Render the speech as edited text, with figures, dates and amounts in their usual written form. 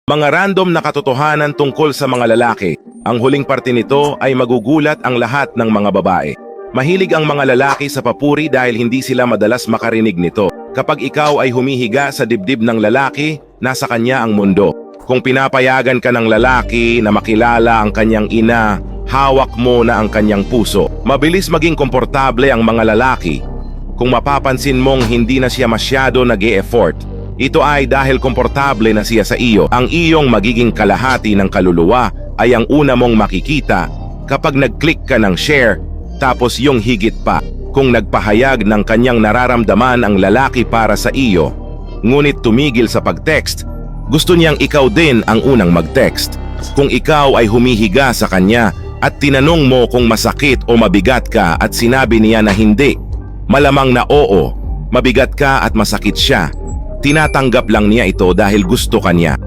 Mga random na katotohanan tungkol sa mga lalaki. Ang huling parte nito ay magugulat ang lahat ng mga babae. Mahilig ang mga lalaki sa papuri dahil hindi sila madalas makarinig nito. Kapag ikaw ay humihiga sa dibdib ng lalaki, nasa kanya ang mundo. Kung pinapayagan ka ng lalaki na makilala ang kanyang ina, hawak mo na ang kanyang puso. Mabilis maging komportable ang mga lalaki. Kung mapapansin mong hindi na siya masyado nag-e-effort, ito ay dahil komportable na siya sa iyo. Ang iyong magiging kalahati ng kaluluwa ay ang una mong makikita kapag nag-click ka ng share, tapos yung higit pa kung nagpahayag ng kanyang nararamdaman ang lalaki para sa iyo, ngunit tumigil sa pag-text. Gusto niyang ikaw din ang unang mag-text. Kung ikaw ay humihiga sa kanya at tinanong mo kung masakit o mabigat ka at sinabi niya na hindi, malamang na oo, mabigat ka at masakit siya. Tinatanggap lang niya ito dahil gusto ka niya.